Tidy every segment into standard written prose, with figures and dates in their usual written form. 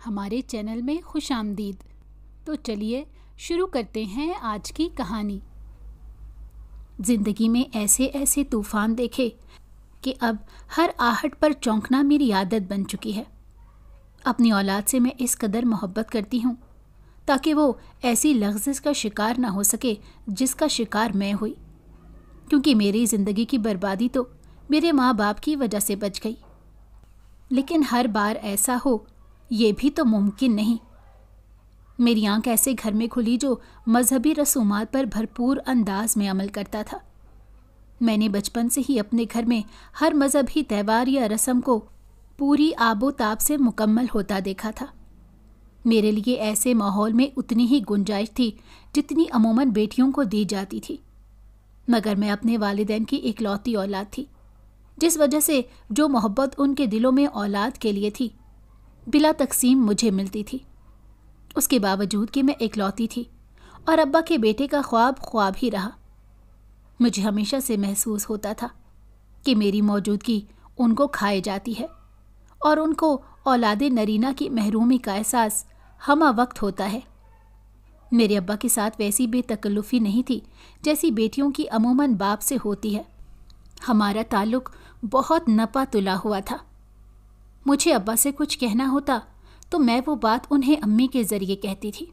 ہمارے چینل میں خوش آمدید۔ تو چلیے شروع کرتے ہیں آج کی کہانی۔ زندگی میں ایسے ایسے طوفان دیکھے کہ اب ہر آہٹ پر چونکنا میری عادت بن چکی ہے۔ اپنی اولاد سے میں اس قدر محبت کرتی ہوں تاکہ وہ ایسی لغزش کا شکار نہ ہو سکے جس کا شکار میں ہوئی، کیونکہ میری زندگی کی بربادی تو میرے ماں باپ کی وجہ سے بچ گئی۔ لیکن ہر بار ایسا ہو یہ بھی تو ممکن نہیں۔ میری آنکھ ایسے گھر میں کھلی جو مذہبی رسومات پر بھرپور انداز میں عمل کرتا تھا۔ میں نے بچپن سے ہی اپنے گھر میں ہر مذہبی تہوار یا رسم کو پوری آب و تاب سے مکمل ہوتا دیکھا تھا۔ میرے لیے ایسے ماحول میں اتنی ہی گنجائش تھی جتنی عموماً بیٹیوں کو دی جاتی تھی، مگر میں اپنے والدین کی اکلوتی اولاد تھی، جس وجہ سے جو محبت ان کے دلوں میں اولاد کے لیے تھی بلا تقسیم مجھے ملتی تھی۔ اس کے باوجود کہ میں اکلوتی تھی اور ابا کے بیٹے کا خواب ہی رہا، مجھے ہمیشہ سے محسوس ہوتا تھا کہ میری موجودگی ان کو کھائے جاتی ہے اور ان کو اولاد نرینہ کی محرومی کا احساس ہمہ وقت ہوتا ہے۔ میرے ابا کے ساتھ ویسی بے تکلفی نہیں تھی جیسی بیٹیوں کی عموماً باپ سے ہوتی ہے۔ ہمارا تعلق بہت نپا تلا ہوا تھا۔ مجھے ابا سے کچھ کہنا ہوتا تو میں وہ بات انہیں امی کے ذریعے کہتی تھی،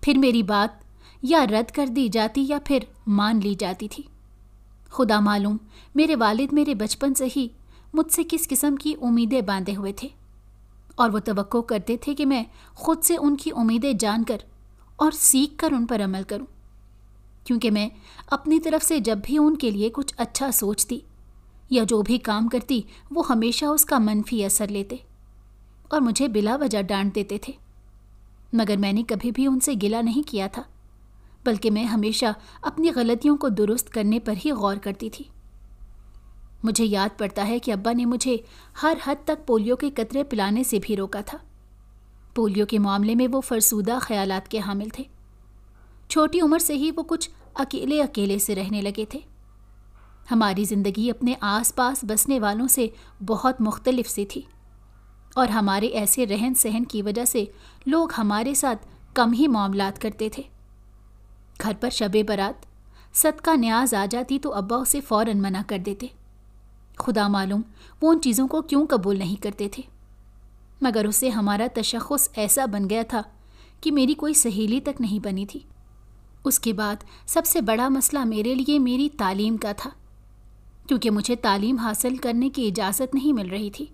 پھر میری بات یا رد کر دی جاتی یا پھر مان لی جاتی تھی۔ خدا معلوم میرے والد میرے بچپن سے ہی مجھ سے کس قسم کی امیدیں باندھے ہوئے تھے، اور وہ توقع کرتے تھے کہ میں خود سے ان کی امیدیں جان کر اور سیکھ کر ان پر عمل کروں، کیونکہ میں اپنی طرف سے جب بھی ان کے لیے کچھ اچھا سوچتی یا جو بھی کام کرتی وہ ہمیشہ اس کا منفی اثر لیتے اور مجھے بلا وجہ ڈانٹ دیتے تھے۔ مگر میں نے کبھی بھی ان سے گلہ نہیں کیا تھا، بلکہ میں ہمیشہ اپنی غلطیوں کو درست کرنے پر ہی غور کرتی تھی۔ مجھے یاد پڑتا ہے کہ ابا نے مجھے ہر حد تک پولیو کے قطرے پلانے سے بھی روکا تھا۔ پولیو کے معاملے میں وہ فرسودہ خیالات کے حامل تھے۔ چھوٹی عمر سے ہی وہ کچھ اکیلے سے رہنے لگے تھے۔ ہماری زندگی اپنے آس پاس بسنے والوں سے بہت مختلف سی تھی، اور ہمارے ایسے رہن سہن کی وجہ سے لوگ ہمارے ساتھ کم ہی معاملات کرتے تھے۔ گھر پر شب برات صدقہ نیاز آ جاتی تو ابا اسے فوراً منع کر دیتے۔ خدا معلوم وہ ان چیزوں کو کیوں قبول نہیں کرتے تھے، مگر اس سے ہمارا تشخص ایسا بن گیا تھا کہ میری کوئی سہیلی تک نہیں بنی تھی۔ اس کے بعد سب سے بڑا مسئلہ میرے لیے میری تعلیم کا تھا، کیونکہ مجھے تعلیم حاصل کرنے کی اجازت نہیں مل رہی تھی۔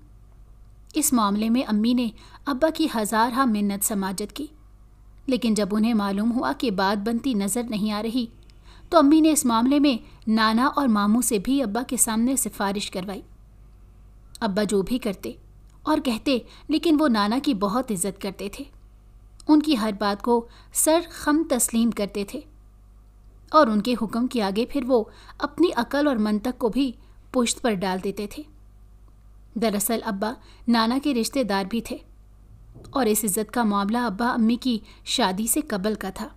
اس معاملے میں امی نے ابا کی ہزارہا منت سماجت کی، لیکن جب انہیں معلوم ہوا کہ بات بنتی نظر نہیں آ رہی تو امی نے اس معاملے میں نانا اور ماموں سے بھی ابا کے سامنے سفارش کروائی۔ ابا جو بھی کرتے اور کہتے، لیکن وہ نانا کی بہت عزت کرتے تھے، ان کی ہر بات کو سر خم تسلیم کرتے تھے، اور ان کے حکم کے آگے پھر وہ اپنی عقل اور منطق کو بھی پشت پر ڈال دیتے تھے۔ دراصل ابا نانا کے رشتہ دار بھی تھے، اور اس عزت کا معاملہ ابا امی کی شادی سے قبل کا تھا،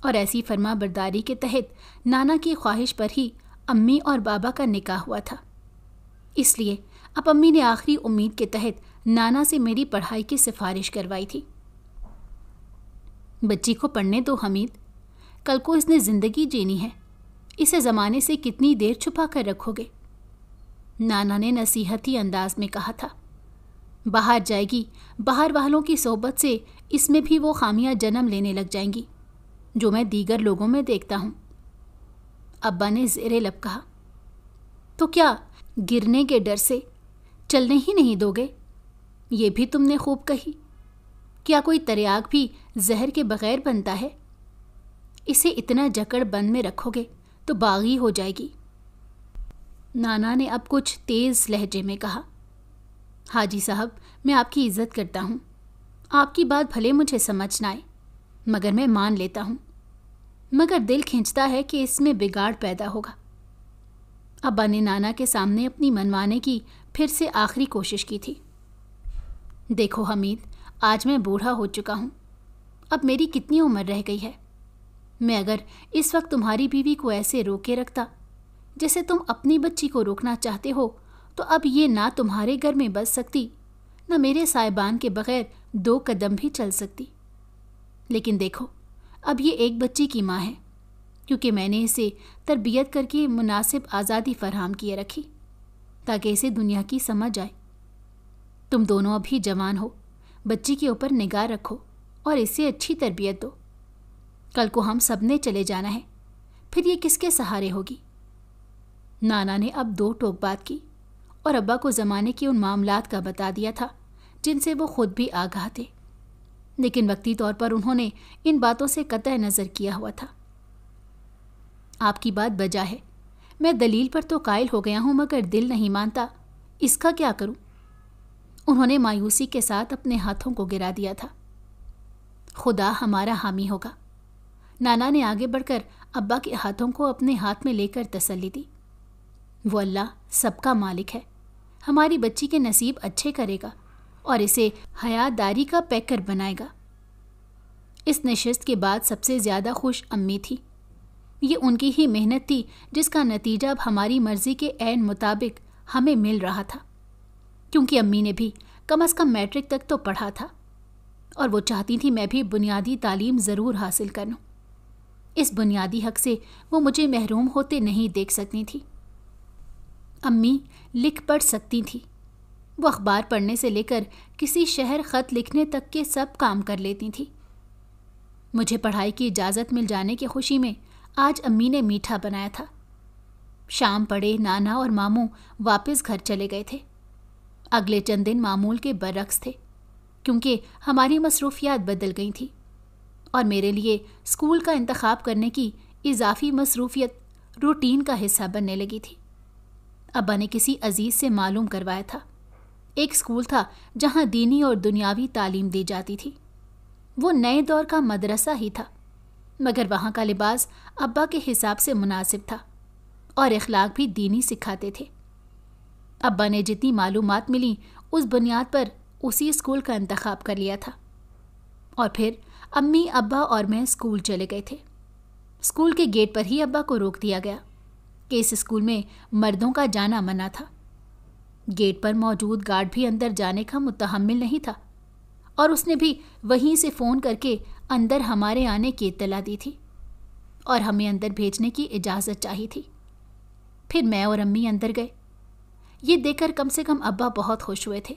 اور ایسی فرما برداری کے تحت نانا کی خواہش پر ہی امی اور بابا کا نکاح ہوا تھا۔ اس لیے اب امی نے آخری امید کے تحت نانا سے میری پڑھائی کی سفارش کروائی تھی۔ بچی کو پڑھنے دو حمید، کل کو اس نے زندگی جینی ہے، اسے زمانے سے کتنی دیر چھپا کر رکھو گے؟ نانا نے نصیحتی انداز میں کہا تھا۔ باہر جائے گی، باہر والوں کی صحبت سے اس میں بھی وہ خامیاں جنم لینے لگ جائیں گی جو میں دیگر لوگوں میں دیکھتا ہوں۔ ابا نے زیر لب کہا، تو کیا گرنے کے ڈر سے چلنے ہی نہیں دو گے؟ یہ بھی تم نے خوب کہی۔ کیا کوئی تریاک بھی زہر کے بغیر بنتا ہے؟ اسے اتنا جکڑ بند میں رکھو گے تو باغی ہو جائے گی۔ نانا نے اب کچھ تیز لہجے میں کہا، حاجی صاحب میں آپ کی عزت کرتا ہوں، آپ کی بات بھلے مجھے سمجھ نہ آئے مگر میں مان لیتا ہوں، مگر دل کھینچتا ہے کہ اس میں بگاڑ پیدا ہوگا۔ ابا نے نانا کے سامنے اپنی منوانے کی پھر سے آخری کوشش کی تھی۔ دیکھو حمید، آج میں بوڑھا ہو چکا ہوں، اب میری کتنی عمر رہ گئی ہے؟ میں اگر اس وقت تمہاری بیوی کو ایسے روکے رکھتا جیسے تم اپنی بچی کو روکنا چاہتے ہو تو اب یہ نہ تمہارے گھر میں بس سکتی نہ میرے سائبان کے بغیر 2 قدم بھی چل سکتی۔ لیکن دیکھو، اب یہ ایک بچی کی ماں ہے، کیونکہ میں نے اسے تربیت کر کے مناسب آزادی فراہم کیے رکھی تاکہ اسے دنیا کی سمجھ آئے۔ تم دونوں ابھی جوان ہو، بچی کے اوپر نگاہ رکھو اور اسے اچھی تربیت دو۔ کل کو ہم سب نے چلے جانا ہے، پھر یہ کس کے سہارے ہوگی؟ نانا نے اب 2 ٹوک بات کی اور ابا کو زمانے کے ان معاملات کا بتا دیا تھا جن سے وہ خود بھی آگاہ تھے، لیکن وقتی طور پر انہوں نے ان باتوں سے قطع نظر کیا ہوا تھا۔ آپ کی بات بجا ہے، میں دلیل پر تو قائل ہو گیا ہوں، مگر دل نہیں مانتا، اس کا کیا کروں؟ انہوں نے مایوسی کے ساتھ اپنے ہاتھوں کو گرا دیا تھا۔ خدا ہمارا حامی ہوگا۔ نانا نے آگے بڑھ کر ابا کے ہاتھوں کو اپنے ہاتھ میں لے کر تسلی دی۔ وہ اللہ سب کا مالک ہے، ہماری بچی کے نصیب اچھے کرے گا اور اسے حیات داری کا پیکر بنائے گا۔ اس نشست کے بعد سب سے زیادہ خوش امی تھی۔ یہ ان کی ہی محنت تھی جس کا نتیجہ اب ہماری مرضی کے عین مطابق ہمیں مل رہا تھا، کیونکہ امی نے بھی کم از کم میٹرک تک تو پڑھا تھا اور وہ چاہتی تھی میں بھی بنیادی تعلیم ضرور حاصل کر لوں۔ اس بنیادی حق سے وہ مجھے محروم ہوتے نہیں دیکھ سکتی تھی۔ امی لکھ پڑھ سکتی تھی، وہ اخبار پڑھنے سے لے کر کسی شہر خط لکھنے تک کے سب کام کر لیتی تھی۔ مجھے پڑھائی کی اجازت مل جانے کی خوشی میں آج امی نے میٹھا بنایا تھا۔ شام پڑے نانا اور ماموں واپس گھر چلے گئے تھے۔ اگلے چند دن معمول کے برعکس تھے، کیونکہ ہماری مصروفیات بدل گئی تھیں اور میرے لیے اسکول کا انتخاب کرنے کی اضافی مصروفیت روٹین کا حصہ بننے لگی تھی۔ ابا نے کسی عزیز سے معلوم کروایا تھا، ایک اسکول تھا جہاں دینی اور دنیاوی تعلیم دی جاتی تھی۔ وہ نئے دور کا مدرسہ ہی تھا، مگر وہاں کا لباس ابا کے حساب سے مناسب تھا اور اخلاق بھی دینی سکھاتے تھے۔ ابا نے جتنی معلومات ملی اس بنیاد پر اسی اسکول کا انتخاب کر لیا تھا، اور پھر امی ابا اور میں اسکول چلے گئے تھے۔ اسکول کے گیٹ پر ہی ابا کو روک دیا گیا کہ اس اسکول میں مردوں کا جانا منع تھا۔ گیٹ پر موجود گارڈ بھی اندر جانے کا متحمل نہیں تھا اور اس نے بھی وہیں سے فون کر کے اندر ہمارے آنے کی اطلاع دی تھی اور ہمیں اندر بھیجنے کی اجازت چاہی تھی۔ پھر میں اور امی اندر گئے۔ یہ دیکھ کر کم سے کم ابا بہت خوش ہوئے تھے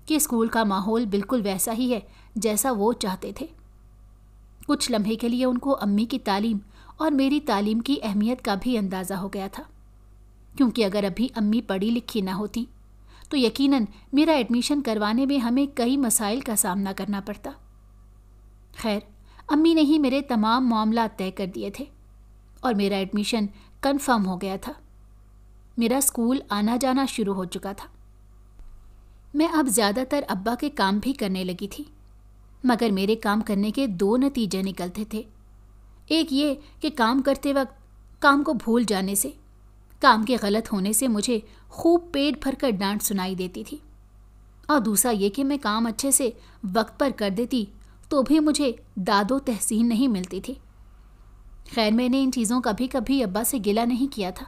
کہ اسکول کا ماحول بالکل ویسا ہی ہے جیسا وہ چاہتے تھے۔ کچھ لمحے کے لیے ان کو امی کی تعلیم اور میری تعلیم کی اہمیت کا بھی اندازہ ہو گیا تھا، کیونکہ اگر ابھی امی پڑھی لکھی نہ ہوتی تو یقیناً میرا ایڈمیشن کروانے میں ہمیں کئی مسائل کا سامنا کرنا پڑتا۔ خیر، امی نے ہی میرے تمام معاملات طے کر دیے تھے اور میرا ایڈمیشن کنفرم ہو گیا تھا۔ میرا اسکول آنا جانا شروع ہو چکا تھا۔ میں اب زیادہ تر ابا کے کام بھی کرنے لگی تھی، مگر میرے کام کرنے کے 2 نتیجے نکلتے تھے۔ ایک یہ کہ کام کرتے وقت کام کو بھول جانے سے، کام کے غلط ہونے سے مجھے خوب پیٹ بھر کر ڈانٹ سنائی دیتی تھی، اور دوسرا یہ کہ میں کام اچھے سے وقت پر کر دیتی تو بھی مجھے داد و تحسین نہیں ملتی تھی۔ خیر، میں نے ان چیزوں کا بھی کبھی ابا سے گلہ نہیں کیا تھا،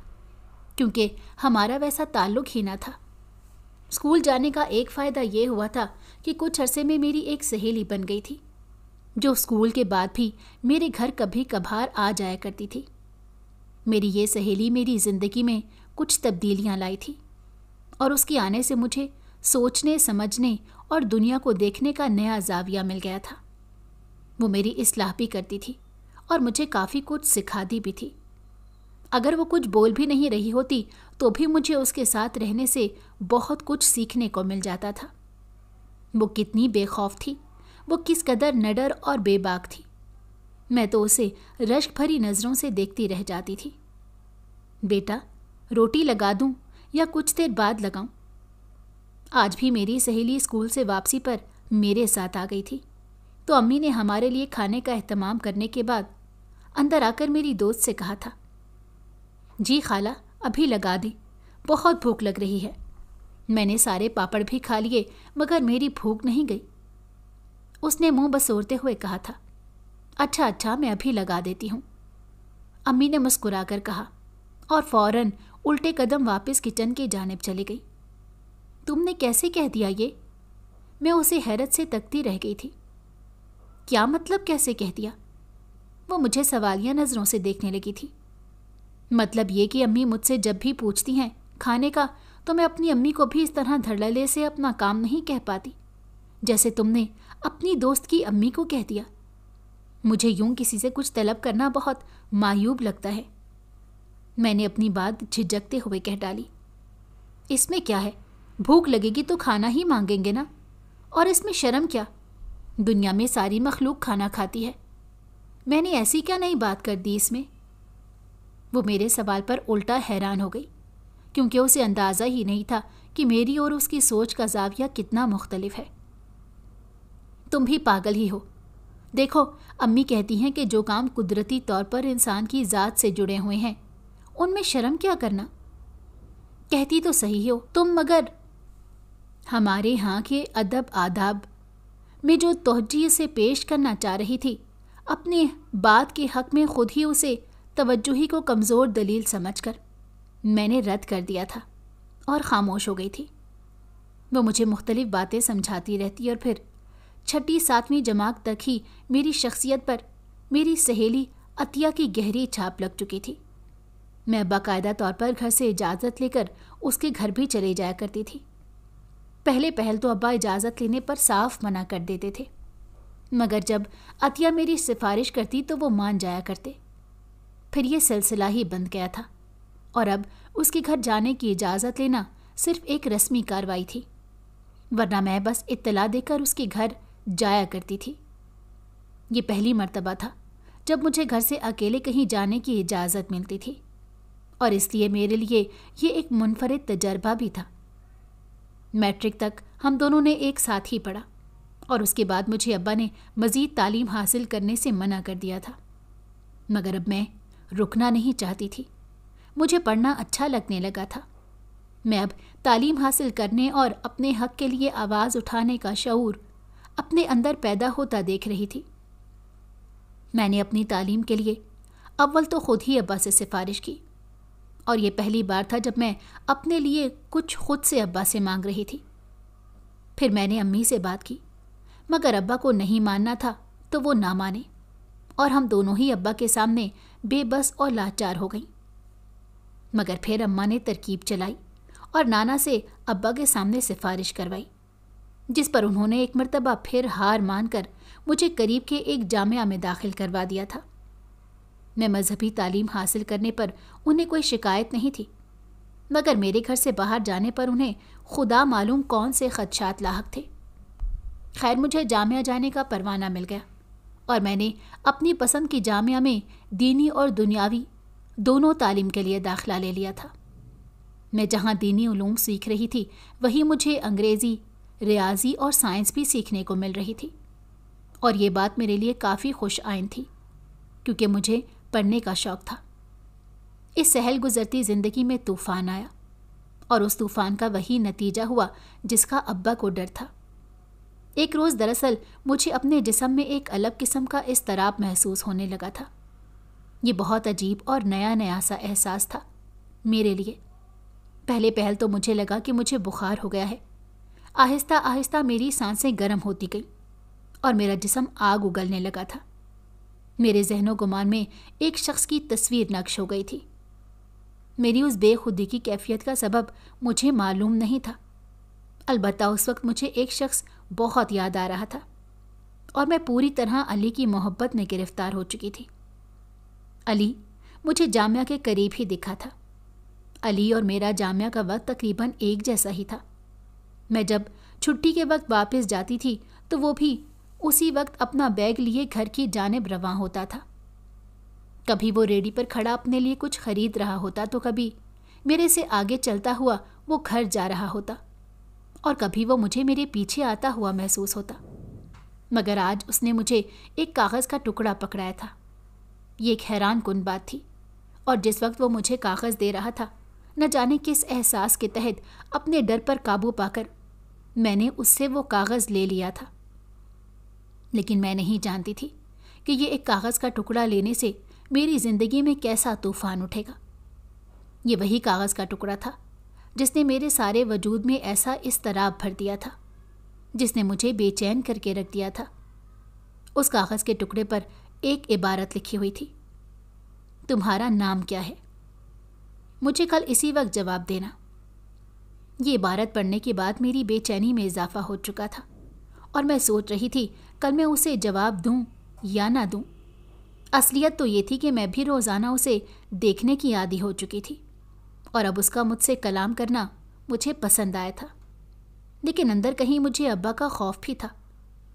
کیونکہ ہمارا ویسا تعلق ہی نہ تھا۔ اسکول جانے کا ایک فائدہ یہ ہوا تھا کہ کچھ عرصے میں میری ایک سہیلی بن گئی تھی، جو اسکول کے بعد بھی میرے گھر کبھی کبھار آ جایا کرتی تھی۔ میری یہ سہیلی میری زندگی میں کچھ تبدیلیاں لائی تھی، اور اس کے آنے سے مجھے سوچنے سمجھنے اور دنیا کو دیکھنے کا نیا زاویہ مل گیا تھا۔ وہ میری اصلاح بھی کرتی تھی اور مجھے کافی کچھ سکھاتی بھی تھی۔ اگر وہ کچھ بول بھی نہیں رہی ہوتی تو بھی مجھے اس کے ساتھ رہنے سے بہت کچھ سیکھنے کو مل جاتا تھا۔ وہ کتنی بے خوف تھی، وہ کس قدر نڈر اور بے باک تھی۔ میں تو اسے رشک بھری نظروں سے دیکھتی رہ جاتی تھی۔ بیٹا، روٹی لگا دوں یا کچھ دیر بعد لگاؤں؟ آج بھی میری سہیلی اسکول سے واپسی پر میرے ساتھ آ گئی تھی، تو امی نے ہمارے لیے کھانے کا اہتمام کرنے کے بعد اندر آ کر میری دوست سے کہا تھا، جی خالہ، ابھی لگا دیں، بہت بھوک لگ رہی ہے۔ میں نے سارے پاپڑ بھی کھا لیے مگر میری بھوک نہیں گئی۔ اس نے منہ بسورتے ہوئے کہا تھا، اچھا میں ابھی لگا دیتی ہوں۔ امی نے مسکرا کر کہا اور فوراً الٹے قدم واپس کچن کی جانب چلی گئی۔ تم نے کیسے کہہ دیا یہ؟ میں اسے حیرت سے تکتی رہ گئی تھی۔ کیا مطلب کیسے کہہ دیا؟ وہ مجھے سوالیہ نظروں سے دیکھنے لگی تھی۔ مطلب یہ کہ امی مجھ سے جب بھی پوچھتی ہیں کھانے کا تو میں اپنی امی کو بھی اس طرح دھڑلے سے اپنا کام نہیں کہہ پاتی جیسے تم نے اپنی دوست کی امی کو کہہ دیا۔ مجھے یوں کسی سے کچھ طلب کرنا بہت معیوب لگتا ہے۔ میں نے اپنی بات جھجکتے ہوئے کہہ ڈالی، اس میں کیا ہے، بھوک لگے گی تو کھانا ہی مانگیں گے نا، اور اس میں شرم کیا؟ دنیا میں ساری مخلوق کھانا کھاتی ہے، میں نے ایسی کیا نئی بات کر دی اس میں؟ وہ میرے سوال پر الٹا حیران ہو گئی، کیونکہ اسے اندازہ ہی نہیں تھا کہ میری اور اس کی سوچ کا زاویہ کتنا مختلف ہے۔ تم بھی پاگل ہی ہو۔ دیکھو، امی کہتی ہیں کہ جو کام قدرتی طور پر انسان کی ذات سے جڑے ہوئے ہیں ان میں شرم کیا کرنا؟ کہتی تو صحیح ہو تم، مگر ہمارے ہاں کے ادب آداب میں جو توجہ سے پیش کرنا چاہ رہی تھی، اپنے بات کے حق میں خود ہی اسے توجہی کو کمزور دلیل سمجھ کر میں نے رد کر دیا تھا اور خاموش ہو گئی تھی۔ وہ مجھے مختلف باتیں سمجھاتی رہتی اور پھر 6ٹھی 7ویں جماعت تک ہی میری شخصیت پر میری سہیلی عطیہ کی گہری چھاپ لگ چکی تھی۔ میں باقاعدہ طور پر گھر سے اجازت لے کر اس کے گھر بھی چلے جایا کرتی تھی۔ پہل تو ابا اجازت لینے پر صاف منع کر دیتے تھے، مگر جب عطیہ میری سفارش کرتی تو وہ مان جایا کرتے۔ پھر یہ سلسلہ ہی بند گیا تھا اور اب اس کے گھر جانے کی اجازت لینا صرف ایک رسمی کارروائی تھی، ورنہ میں بس اطلاع دے کر اس کے گھر جایا کرتی تھی۔ یہ پہلی مرتبہ تھا جب مجھے گھر سے اکیلے کہیں جانے کی اجازت ملتی تھی، اور اس لیے میرے لیے یہ ایک منفرد تجربہ بھی تھا۔ میٹرک تک ہم دونوں نے ایک ساتھ ہی پڑھا، اور اس کے بعد مجھے ابا نے مزید تعلیم حاصل کرنے سے منع کر دیا تھا، مگر اب میں رکنا نہیں چاہتی تھی۔ مجھے پڑھنا اچھا لگنے لگا تھا۔ میں اب تعلیم حاصل کرنے اور اپنے حق کے لیے آواز اٹھانے کا شعور اپنے اندر پیدا ہوتا دیکھ رہی تھی۔ میں نے اپنی تعلیم کے لیے اول تو خود ہی ابا سے سفارش کی، اور یہ پہلی بار تھا جب میں اپنے لیے کچھ خود سے ابا سے مانگ رہی تھی۔ پھر میں نے امی سے بات کی، مگر ابا کو نہیں ماننا تھا تو وہ نہ مانے، اور ہم دونوں ہی ابا کے سامنے بے بس اور لاچار ہو گئیں۔ مگر پھر اماں نے ترکیب چلائی اور نانا سے ابا کے سامنے سفارش کروائی، جس پر انہوں نے ایک مرتبہ پھر ہار مان کر مجھے قریب کے ایک جامعہ میں داخل کروا دیا تھا۔ میں مذہبی تعلیم حاصل کرنے پر انہیں کوئی شکایت نہیں تھی، مگر میرے گھر سے باہر جانے پر انہیں خدا معلوم کون سے خدشات لاحق تھے۔ خیر، مجھے جامعہ جانے کا پروانہ مل گیا، اور میں نے اپنی پسند کی جامعہ میں دینی اور دنیاوی دونوں تعلیم کے لیے داخلہ لے لیا تھا۔ میں جہاں دینی علوم سیکھ رہی تھی وہیں مجھے انگریزی، ریاضی اور سائنس بھی سیکھنے کو مل رہی تھی، اور یہ بات میرے لیے کافی خوش آئند تھی، کیونکہ مجھے پڑھنے کا شوق تھا۔ اس سہل گزرتی زندگی میں طوفان آیا، اور اس طوفان کا وہی نتیجہ ہوا جس کا ابا کو ڈر تھا۔ ایک روز دراصل مجھے اپنے جسم میں ایک الگ قسم کا اضطراب محسوس ہونے لگا تھا۔ یہ بہت عجیب اور نیا سا احساس تھا میرے لیے۔ پہل تو مجھے لگا کہ مجھے بخار ہو گیا ہے۔ آہستہ آہستہ میری سانسیں گرم ہوتی گئیں اور میرا جسم آگ اگلنے لگا تھا۔ میرے ذہن و گمان میں ایک شخص کی تصویر نقش ہو گئی تھی۔ میری اس بے خودی کی کیفیت کا سبب مجھے معلوم نہیں تھا، البتہ اس وقت مجھے ایک شخص بہت یاد آ رہا تھا، اور میں پوری طرح علی کی محبت میں گرفتار ہو چکی تھی۔ علی مجھے جامعہ کے قریب ہی دکھا تھا۔ علی اور میرا جامعہ کا وقت تقریباً ایک جیسا ہی تھا۔ میں جب چھٹی کے وقت واپس جاتی تھی تو وہ بھی اسی وقت اپنا بیگ لیے گھر کی جانب رواں ہوتا تھا۔ کبھی وہ ریڑھی پر کھڑا اپنے لیے کچھ خرید رہا ہوتا تو کبھی میرے سے آگے چلتا ہوا وہ گھر جا رہا ہوتا، اور کبھی وہ مجھے میرے پیچھے آتا ہوا محسوس ہوتا۔ مگر آج اس نے مجھے ایک کاغذ کا ٹکڑا پکڑایا تھا۔ یہ ایک حیران کن بات تھی، اور جس وقت وہ مجھے کاغذ دے رہا تھا، نہ جانے کس احساس کے تحت اپنے ڈر پر قابو پا کر میں نے اس سے وہ کاغذ لے لیا تھا۔ لیکن میں نہیں جانتی تھی کہ یہ ایک کاغذ کا ٹکڑا لینے سے میری زندگی میں کیسا طوفان اٹھے گا۔ یہ وہی کاغذ کا ٹکڑا تھا جس نے میرے سارے وجود میں ایسا اضطراب بھر دیا تھا جس نے مجھے بے چین کر کے رکھ دیا تھا۔ اس کاغذ کے ٹکڑے پر ایک عبارت لکھی ہوئی تھی، تمہارا نام کیا ہے؟ مجھے کل اسی وقت جواب دینا۔ یہ عبارت پڑھنے کے بعد میری بے چینی میں اضافہ ہو چکا تھا اور میں سوچ رہی تھی کل میں اسے جواب دوں یا نہ دوں۔ اصلیت تو یہ تھی کہ میں بھی روزانہ اسے دیکھنے کی عادی ہو چکی تھی اور اب اس کا مجھ سے کلام کرنا مجھے پسند آیا تھا، لیکن اندر کہیں مجھے ابا کا خوف بھی تھا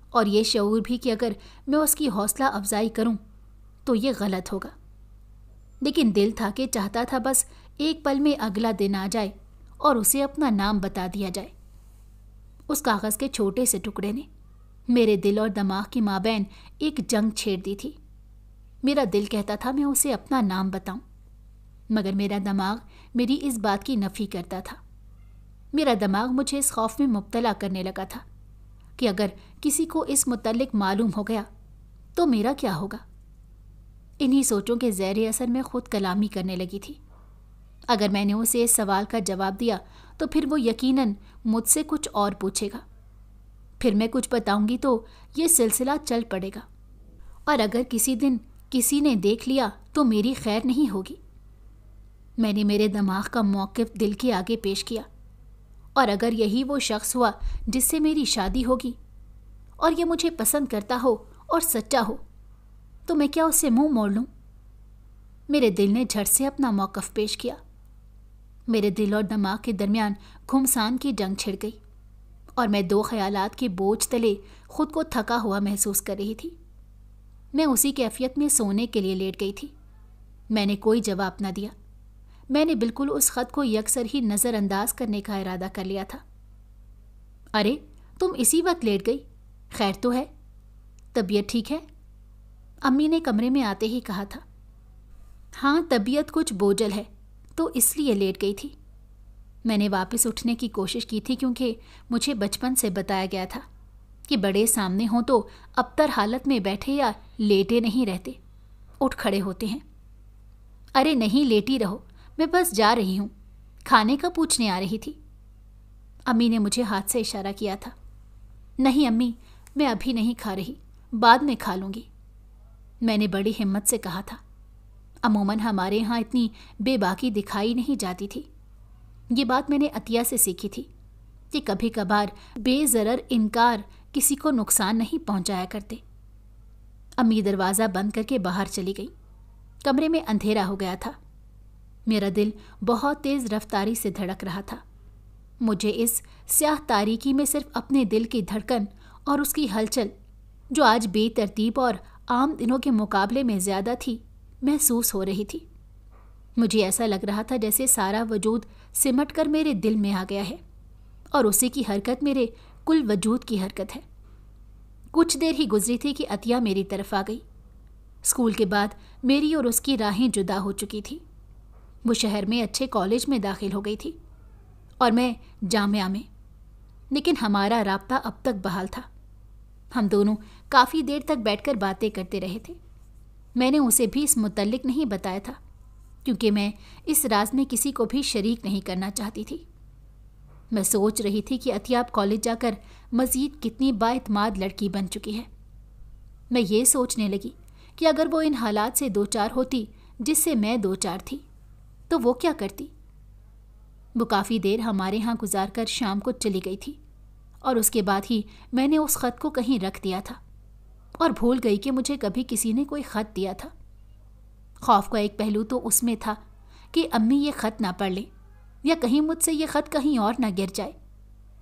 اور یہ شعور بھی کہ اگر میں اس کی حوصلہ افزائی کروں تو یہ غلط ہوگا۔ لیکن دل تھا کہ چاہتا تھا بس ایک پل میں اگلا دن آ جائے اور اسے اپنا نام بتا دیا جائے۔ اس کاغذ کے چھوٹے سے ٹکڑے نے میرے دل اور دماغ کے مابین ایک جنگ چھیڑ دی تھی۔ میرا دل کہتا تھا میں اسے اپنا نام بتاؤں، مگر میرا دماغ میری اس بات کی نفی کرتا تھا۔ میرا دماغ مجھے اس خوف میں مبتلا کرنے لگا تھا کہ اگر کسی کو اس متعلق معلوم ہو گیا تو میرا کیا ہوگا۔ انہی سوچوں کے زیر اثر میں خود کلامی کرنے لگی تھی۔ اگر میں نے اسے اس سوال کا جواب دیا تو پھر وہ یقیناً مجھ سے کچھ اور پوچھے گا، پھر میں کچھ بتاؤں گی تو یہ سلسلہ چل پڑے گا، اور اگر کسی دن کسی نے دیکھ لیا تو میری خیر نہیں ہوگی۔ میں نے میرے دماغ کا موقف دل کے آگے پیش کیا، اور اگر یہی وہ شخص ہوا جس سے میری شادی ہوگی اور یہ مجھے پسند کرتا ہو اور سچا ہو تو میں کیا اس سے منہ موڑ لوں؟ میرے دل نے جھٹ سے اپنا موقف پیش کیا۔ میرے دل اور دماغ کے درمیان گھمسان کی جنگ چھڑ گئی اور میں دو خیالات کے بوجھ تلے خود کو تھکا ہوا محسوس کر رہی تھی۔ میں اسی کیفیت میں سونے کے لیے لیٹ گئی تھی۔ میں نے کوئی جواب نہ دیا۔ میں نے بالکل اس خط کو یکسر ہی نظر انداز کرنے کا ارادہ کر لیا تھا۔ ارے تم اسی وقت لیٹ گئی، خیر تو ہے؟ طبیعت ٹھیک ہے؟ امی نے کمرے میں آتے ہی کہا تھا۔ ہاں طبیعت کچھ بوجھل ہے تو اس لیے لیٹ گئی تھی۔ میں نے واپس اٹھنے کی کوشش کی تھی کیونکہ مجھے بچپن سے بتایا گیا تھا کہ بڑے سامنے ہوں تو ابتر حالت میں بیٹھے یا لیٹے نہیں رہتے، اٹھ کھڑے ہوتے ہیں۔ ارے نہیں لیٹی رہو، میں بس جا رہی ہوں، کھانے کا پوچھنے آ رہی تھی۔ امی نے مجھے ہاتھ سے اشارہ کیا تھا۔ نہیں امی، میں ابھی نہیں کھا رہی، بعد میں کھا لوں گی، میں نے بڑی ہمت سے کہا تھا۔ عموماً ہمارے ہاں اتنی بے باکی دکھائی نہیں جاتی تھی۔ یہ بات میں نے عطیہ سے سیکھی تھی کہ کبھی کبھار بے ضرر انکار کسی کو نقصان نہیں پہنچایا کرتے۔ امی دروازہ بند کر کے باہر چلی گئی۔ کمرے میں اندھیرا ہو گیا تھا۔ میرا دل بہت تیز رفتاری سے دھڑک رہا تھا۔ مجھے اس سیاہ تاریکی میں صرف اپنے دل کی دھڑکن اور اس کی ہلچل، جو آج بے ترتیب اور عام دنوں کے مقابلے میں زیادہ تھی، محسوس ہو رہی تھی۔ مجھے ایسا لگ رہا تھا جیسے سارا وجود سمٹ کر میرے دل میں آ گیا ہے اور اسی کی حرکت میرے کل وجود کی حرکت ہے۔ کچھ دیر ہی گزری تھی کہ عطیہ میری طرف آ گئی۔ اسکول کے بعد میری اور اس کی راہیں جدا ہو چکی تھی۔ وہ شہر میں اچھے کالج میں داخل ہو گئی تھی اور میں جامعہ میں، لیکن ہمارا رابطہ اب تک بحال تھا۔ ہم دونوں کافی دیر تک بیٹھ کر باتیں کرتے رہے تھے۔ میں نے اسے بھی اس متعلق نہیں بتایا تھا کیونکہ میں اس راز میں کسی کو بھی شریک نہیں کرنا چاہتی تھی۔ میں سوچ رہی تھی کہ عطیہ اب کالج جا کر مزید کتنی بااعتماد لڑکی بن چکی ہے۔ میں یہ سوچنے لگی کہ اگر وہ ان حالات سے دوچار ہوتی جس سے میں دوچار تھی تو وہ کیا کرتی۔ وہ کافی دیر ہمارے ہاں گزار کر شام کو چلی گئی تھی اور اس کے بعد ہی میں نے اس خط کو کہیں رکھ دیا تھا اور بھول گئی کہ مجھے کبھی کسی نے کوئی خط دیا تھا۔ خوف کا ایک پہلو تو اس میں تھا کہ امی یہ خط نہ پڑھ لیں یا کہیں مجھ سے یہ خط کہیں اور نہ گر جائے،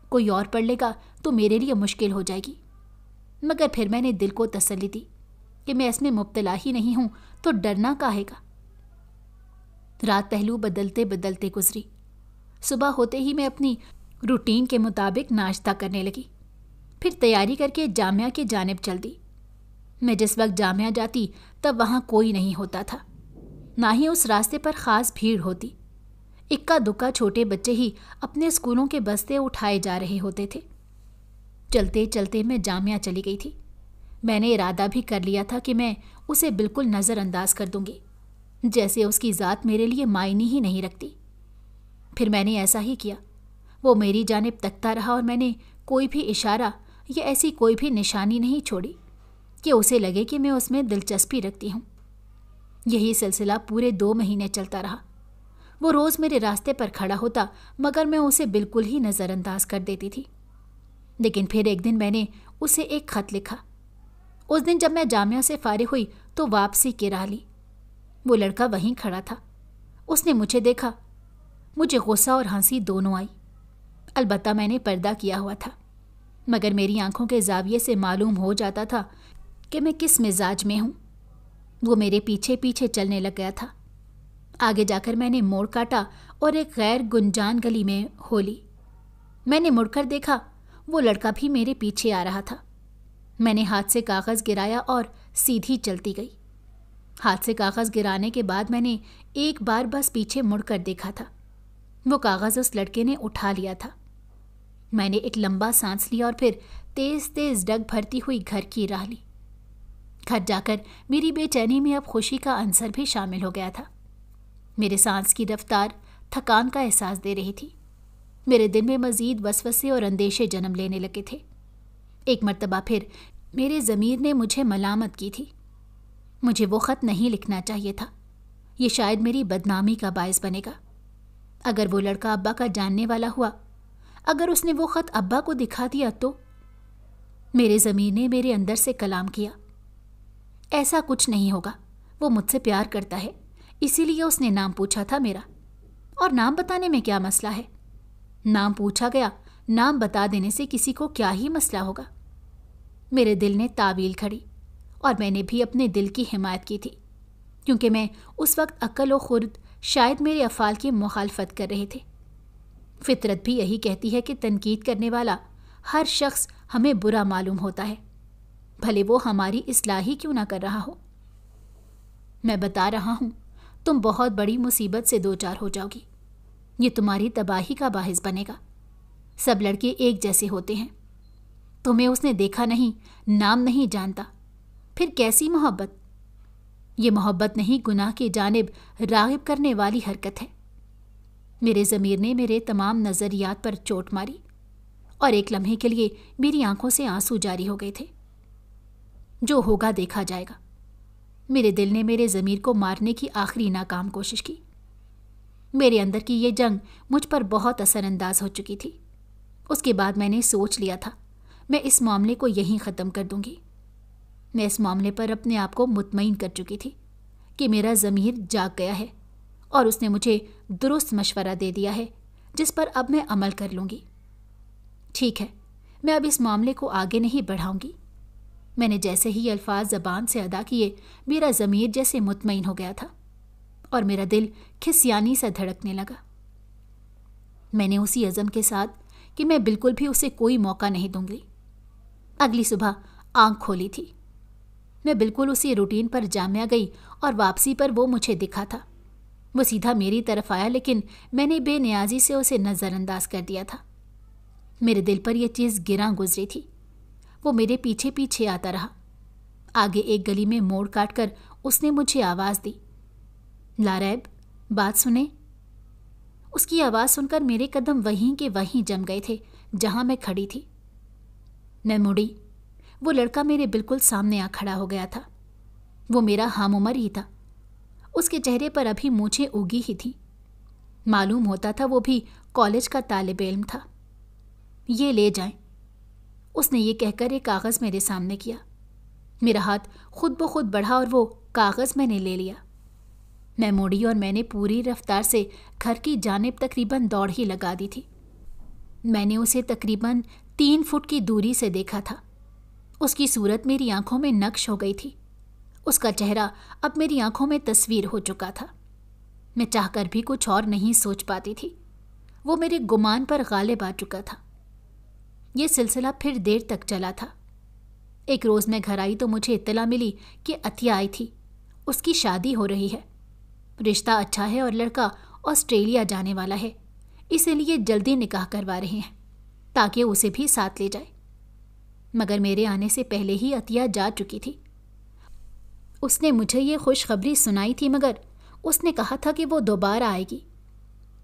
کوئی اور پڑھ لے گا تو میرے لیے مشکل ہو جائے گی۔ مگر پھر میں نے دل کو تسلی دی کہ میں اس میں مبتلا ہی نہیں ہوں تو ڈرنا کاہے گا۔ رات پہلو بدلتے بدلتے گزری۔ صبح ہوتے ہی میں اپنی روٹین کے مطابق ناشتہ کرنے لگی، پھر تیاری کر کے جامعہ کی جانب چل دی۔ میں جس وقت جامعہ جاتی تب وہاں کوئی نہیں ہوتا تھا، نہ ہی اس راستے پر خاص بھیڑ ہوتی۔ اکا دکا چھوٹے بچے ہی اپنے اسکولوں کے بستے اٹھائے جا رہے ہوتے تھے۔ چلتے چلتے میں جامعہ چلی گئی تھی۔ میں نے ارادہ بھی کر لیا تھا کہ میں اسے بالکل نظر انداز کر دوں گی، جیسے اس کی ذات میرے لیے معنی ہی نہیں رکھتی۔ پھر میں نے ایسا ہی کیا۔ وہ میری جانب تکتا رہا اور میں نے کوئی بھی اشارہ یہ ایسی کوئی بھی نشانی نہیں چھوڑی کہ اسے لگے کہ میں اس میں دلچسپی رکھتی ہوں۔ یہی سلسلہ پورے 2 مہینے چلتا رہا۔ وہ روز میرے راستے پر کھڑا ہوتا مگر میں اسے بالکل ہی نظر انداز کر دیتی تھی۔ لیکن پھر ایک دن میں نے اسے ایک خط لکھا۔ اس دن جب میں جامعہ سے فارغ ہوئی تو واپسی کی راہ لی۔ وہ لڑکا وہیں کھڑا تھا۔ اس نے مجھے دیکھا۔ مجھے غصہ اور ہنسی دونوں آئی۔ البتہ میں نے پردہ کیا ہوا تھا، مگر میری آنکھوں کے زاویے سے معلوم ہو جاتا تھا کہ میں کس مزاج میں ہوں۔ وہ میرے پیچھے پیچھے چلنے لگ گیا تھا۔ آگے جا کر میں نے موڑ کاٹا اور ایک غیر گنجان گلی میں ہو لی۔ میں نے مڑ کر دیکھا، وہ لڑکا بھی میرے پیچھے آ رہا تھا۔ میں نے ہاتھ سے کاغذ گرایا اور سیدھی چلتی گئی۔ ہاتھ سے کاغذ گرانے کے بعد میں نے ایک بار بس پیچھے مڑ کر دیکھا تھا۔ وہ کاغذ اس لڑکے نے اٹھا لیا تھا۔ میں نے ایک لمبا سانس لیا اور پھر تیز تیز ڈگ بھرتی ہوئی گھر کی راہ لی۔ گھر جا کر میری بے چینی میں اب خوشی کا عنصر بھی شامل ہو گیا تھا۔ میرے سانس کی رفتار تھکان کا احساس دے رہی تھی۔ میرے دل میں مزید وسوسے اور اندیشے جنم لینے لگے تھے۔ ایک مرتبہ پھر میرے ضمیر نے مجھے ملامت کی تھی۔ مجھے وہ خط نہیں لکھنا چاہیے تھا۔ یہ شاید میری بدنامی کا باعث بنے گا۔ اگر وہ لڑکا ابا کا جاننے والا ہوا، اگر اس نے وہ خط ابا کو دکھا دیا تو؟ میرے ضمیر نے میرے اندر سے کلام کیا، ایسا کچھ نہیں ہوگا، وہ مجھ سے پیار کرتا ہے، اسی لیے اس نے نام پوچھا تھا میرا، اور نام بتانے میں کیا مسئلہ ہے؟ نام پوچھا گیا، نام بتا دینے سے کسی کو کیا ہی مسئلہ ہوگا؟ میرے دل نے تعویل کھڑی، اور میں نے بھی اپنے دل کی حمایت کی تھی، کیونکہ میں اس وقت عقل و خرد شاید میرے افعال کی مخالفت کر رہے تھے۔ فطرت بھی یہی کہتی ہے کہ تنقید کرنے والا ہر شخص ہمیں برا معلوم ہوتا ہے، بھلے وہ ہماری اصلاح ہی کیوں نہ کر رہا ہو۔ میں بتا رہا ہوں، تم بہت بڑی مصیبت سے دوچار ہو جاؤ گی۔ یہ تمہاری تباہی کا باعث بنے گا۔ سب لڑکے ایک جیسے ہوتے ہیں۔ تمہیں اس نے دیکھا نہیں، نام نہیں جانتا، پھر کیسی محبت؟ یہ محبت نہیں، گناہ کی جانب راغب کرنے والی حرکت ہے۔ میرے ضمیر نے میرے تمام نظریات پر چوٹ ماری، اور ایک لمحے کے لیے میری آنکھوں سے آنسو جاری ہو گئے تھے۔ جو ہوگا دیکھا جائے گا۔ میرے دل نے میرے ضمیر کو مارنے کی آخری ناکام کوشش کی۔ میرے اندر کی یہ جنگ مجھ پر بہت اثر انداز ہو چکی تھی۔ اس کے بعد میں نے سوچ لیا تھا، میں اس معاملے کو یہیں ختم کر دوں گی۔ میں اس معاملے پر اپنے آپ کو مطمئن کر چکی تھی کہ میرا ضمیر جاگ گیا ہے، اور اس نے مجھے درست مشورہ دے دیا ہے جس پر اب میں عمل کر لوں گی۔ ٹھیک ہے، میں اب اس معاملے کو آگے نہیں بڑھاؤں گی۔ میں نے جیسے ہی الفاظ زبان سے ادا کیے، میرا ضمیر جیسے مطمئن ہو گیا تھا، اور میرا دل کھسیانی سے دھڑکنے لگا۔ میں نے اسی عزم کے ساتھ کہ میں بالکل بھی اسے کوئی موقع نہیں دوں گی، اگلی صبح آنکھ کھولی تھی۔ میں بالکل اسی روٹین پر جامعہ گئی، اور واپسی پر وہ مجھے دکھا تھا۔ وہ سیدھا میری طرف آیا، لیکن میں نے بے نیازی سے اسے نظر انداز کر دیا تھا۔ میرے دل پر یہ چیز گراں گزری تھی۔ وہ میرے پیچھے پیچھے آتا رہا۔ آگے ایک گلی میں موڑ کاٹ کر اس نے مجھے آواز دی، لاریب، بات سنیں۔ اس کی آواز سن کر میرے قدم وہیں کے وہیں جم گئے تھے جہاں میں کھڑی تھی۔ میں مڑی۔ وہ لڑکا میرے بالکل سامنے آ کھڑا ہو گیا تھا۔ وہ میرا ہم عمر ہی تھا۔ اس کے چہرے پر ابھی مونچھیں اگی ہی تھیں۔ معلوم ہوتا تھا وہ بھی کالج کا طالب علم تھا۔ یہ لے جائیں، اس نے یہ کہہ کر ایک کاغذ میرے سامنے کیا۔ میرا ہاتھ خود بخود بڑھا اور وہ کاغذ میں نے لے لیا۔ میں مڑی اور میں نے پوری رفتار سے گھر کی جانب تقریباً دوڑ ہی لگا دی تھی۔ میں نے اسے تقریباً 3 فٹ کی دوری سے دیکھا تھا۔ اس کی صورت میری آنکھوں میں نقش ہو گئی تھی۔ اس کا چہرہ اب میری آنکھوں میں تصویر ہو چکا تھا۔ میں چاہ کر بھی کچھ اور نہیں سوچ پاتی تھی۔ وہ میرے گمان پر غالب آ چکا تھا۔ یہ سلسلہ پھر دیر تک چلا تھا۔ ایک روز میں گھر آئی تو مجھے اطلاع ملی کہ عطیہ آئی تھی۔ اس کی شادی ہو رہی ہے، رشتہ اچھا ہے اور لڑکا آسٹریلیا جانے والا ہے، اسی لیے جلدی نکاح کروا رہے ہیں تاکہ اسے بھی ساتھ لے جائے۔ مگر میرے آنے سے پہلے ہی عطیہ جا چکی تھی۔ اس نے مجھے یہ خوشخبری سنائی تھی، مگر اس نے کہا تھا کہ وہ دوبارہ آئے گی۔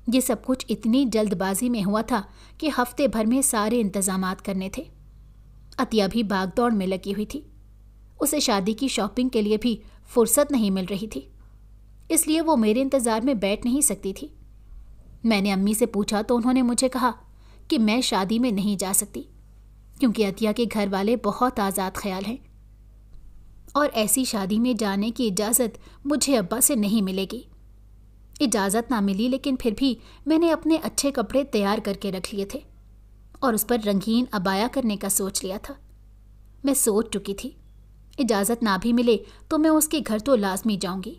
یہ سب کچھ اتنی جلد بازی میں ہوا تھا کہ ہفتے بھر میں سارے انتظامات کرنے تھے۔ عطیہ بھی بھاگ دوڑ میں لگی ہوئی تھی. اسے شادی کی شاپنگ کے لیے بھی فرصت نہیں مل رہی تھی، اس لیے وہ میرے انتظار میں بیٹھ نہیں سکتی تھی. میں نے امی سے پوچھا تو انہوں نے مجھے کہا کہ میں شادی میں نہیں جا سکتی کیونکہ عطیہ کے گھر والے بہت آزاد خیال ہیں اور ایسی شادی میں جانے کی اجازت مجھے ابا سے نہیں ملے گی. اجازت نہ ملی لیکن پھر بھی میں نے اپنے اچھے کپڑے تیار کر کے رکھ لیے تھے اور اس پر رنگین عبایا کرنے کا سوچ لیا تھا. میں سوچ چکی تھی اجازت نہ بھی ملے تو میں اس کے گھر تو لازمی جاؤں گی.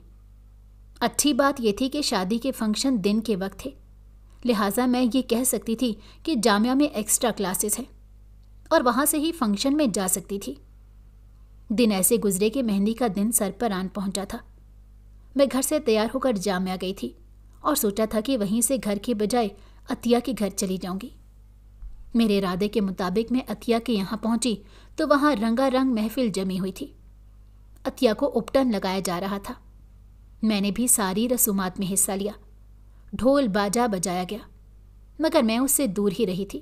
اچھی بات یہ تھی کہ شادی کے فنکشن دن کے وقت تھے، لہٰذا میں یہ کہہ سکتی تھی کہ جامعہ میں ایکسٹرا کلاسز ہیں اور وہاں سے ہی فنکشن میں جا سکتی تھی. دن ایسے گزرے کہ مہندی کا دن سر پر آن پہنچا تھا. میں گھر سے تیار ہو کر جامعہ گئی تھی اور سوچا تھا کہ وہیں سے گھر کے بجائے عطیہ کے گھر چلی جاؤں گی. میرے ارادے کے مطابق میں عطیہ کے یہاں پہنچی تو وہاں رنگا رنگ محفل جمی ہوئی تھی. عطیہ کو اپٹن لگایا جا رہا تھا. میں نے بھی ساری رسومات میں حصہ لیا. ڈھول باجا بجایا گیا مگر میں اس سے دور ہی رہی تھی.